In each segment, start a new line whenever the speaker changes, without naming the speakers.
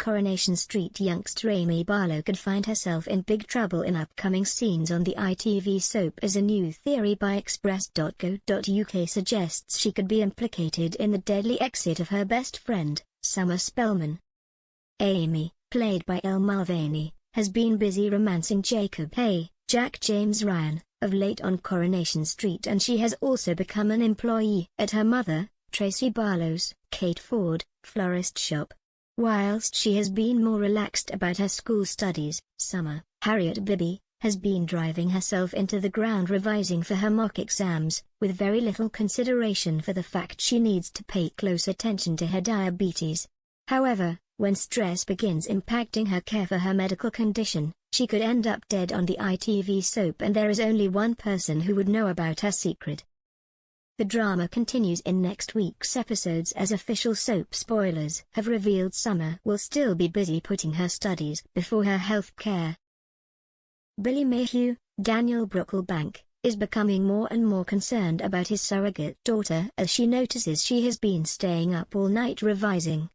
Coronation Street youngster Amy Barlow could find herself in big trouble in upcoming scenes on the ITV soap, as a new theory by express.co.uk suggests she could be implicated in the deadly exit of her best friend, Summer Spellman. Amy, played by Elle Mulvaney, has been busy romancing Jacob Hay, Jack James Ryan, of late on Coronation Street, and she has also become an employee at her mother, Tracy Barlow's, Kate Ford, florist shop. Whilst she has been more relaxed about her school studies, Summer, Harriet Bibby, has been driving herself into the ground revising for her mock exams, with very little consideration for the fact she needs to pay close attention to her diabetes. However, when stress begins impacting her care for her medical condition, she could end up dead on the ITV soap, and there is only one person who would know about her secret. The drama continues in next week's episodes, as official soap spoilers have revealed Summer will still be busy putting her studies before her health care. Billy Mayhew, Daniel Brooklebank, is becoming more and more concerned about his surrogate daughter, as she notices she has been staying up all night revising.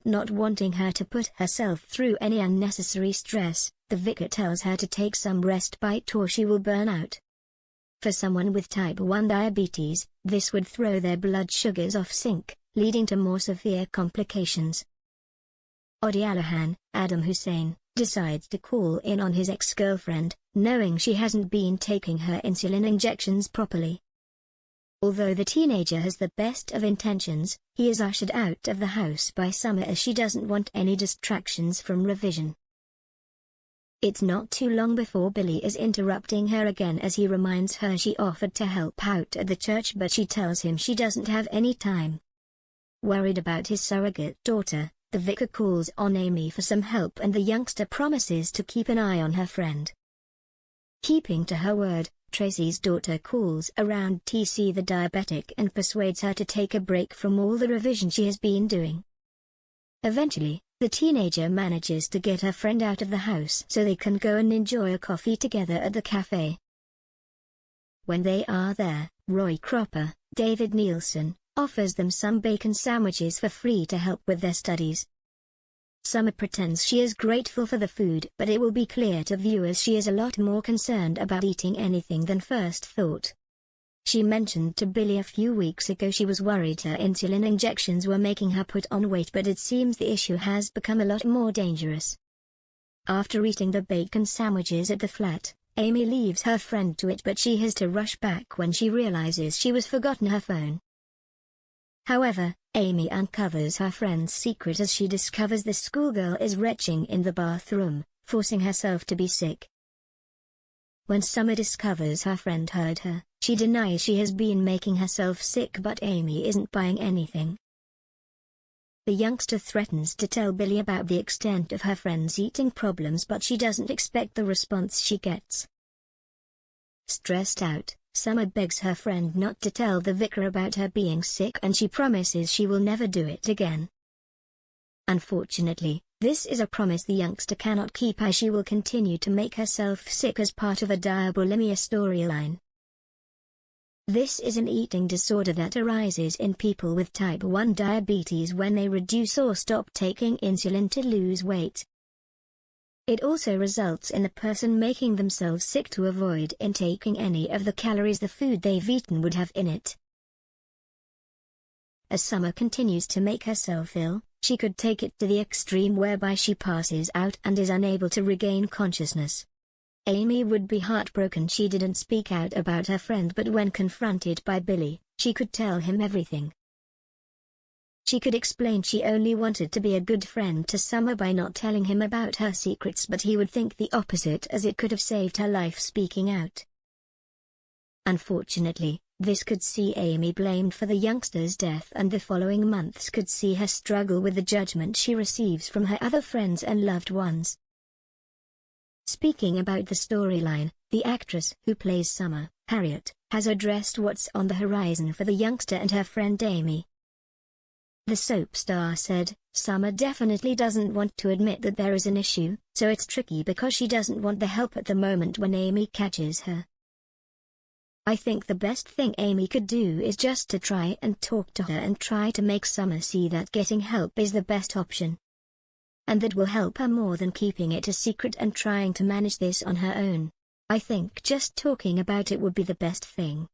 Not wanting her to put herself through any unnecessary stress, the vicar tells her to take some respite or she will burn out. For someone with type 1 diabetes, this would throw their blood sugars off sync, leading to more severe complications. Odi Alahan, Adam Hussein, decides to call in on his ex-girlfriend, knowing she hasn't been taking her insulin injections properly. Although the teenager has the best of intentions, he is ushered out of the house by Summer as she doesn't want any distractions from revision. It's not too long before Billy is interrupting her again, as he reminds her she offered to help out at the church, but she tells him she doesn't have any time. Worried about his surrogate daughter, the vicar calls on Amy for some help, and the youngster promises to keep an eye on her friend. Keeping to her word, Tracy's daughter calls around TC the diabetic and persuades her to take a break from all the revision she has been doing. Eventually, the teenager manages to get her friend out of the house so they can go and enjoy a coffee together at the cafe. When they are there, Roy Cropper, David Nielsen, offers them some bacon sandwiches for free to help with their studies. Summer pretends she is grateful for the food, but it will be clear to viewers she is a lot more concerned about eating anything than first thought. She mentioned to Billy a few weeks ago she was worried her insulin injections were making her put on weight, but it seems the issue has become a lot more dangerous. After eating the bacon sandwiches at the flat, Amy leaves her friend to it, but she has to rush back when she realizes she was forgotten her phone. However, Amy uncovers her friend's secret as she discovers the schoolgirl is retching in the bathroom, forcing herself to be sick. When Summer discovers her friend heard her, she denies she has been making herself sick, but Amy isn't buying anything. The youngster threatens to tell Billy about the extent of her friend's eating problems, but she doesn't expect the response she gets. Stressed out, Summer begs her friend not to tell the vicar about her being sick, and she promises she will never do it again. Unfortunately, this is a promise the youngster cannot keep, as she will continue to make herself sick as part of a diabulimia storyline. This is an eating disorder that arises in people with type 1 diabetes when they reduce or stop taking insulin to lose weight. It also results in the person making themselves sick to avoid intaking any of the calories the food they've eaten would have in it. As Summer continues to make herself ill, she could take it to the extreme whereby she passes out and is unable to regain consciousness. Amy would be heartbroken she didn't speak out about her friend, but when confronted by Billy, she could tell him everything. She could explain she only wanted to be a good friend to Summer by not telling him about her secrets, but he would think the opposite, as it could have saved her life speaking out. Unfortunately, this could see Amy blamed for the youngster's death, and the following months could see her struggle with the judgment she receives from her other friends and loved ones. Speaking about the storyline, the actress who plays Summer, Harriet, has addressed what's on the horizon for the youngster and her friend Amy. The soap star said, "Summer definitely doesn't want to admit that there is an issue, so it's tricky because she doesn't want the help at the moment when Amy catches her. I think the best thing Amy could do is just to try and talk to her and try to make Summer see that getting help is the best option. and that will help her more than keeping it a secret and trying to manage this on her own. I think just talking about it would be the best thing.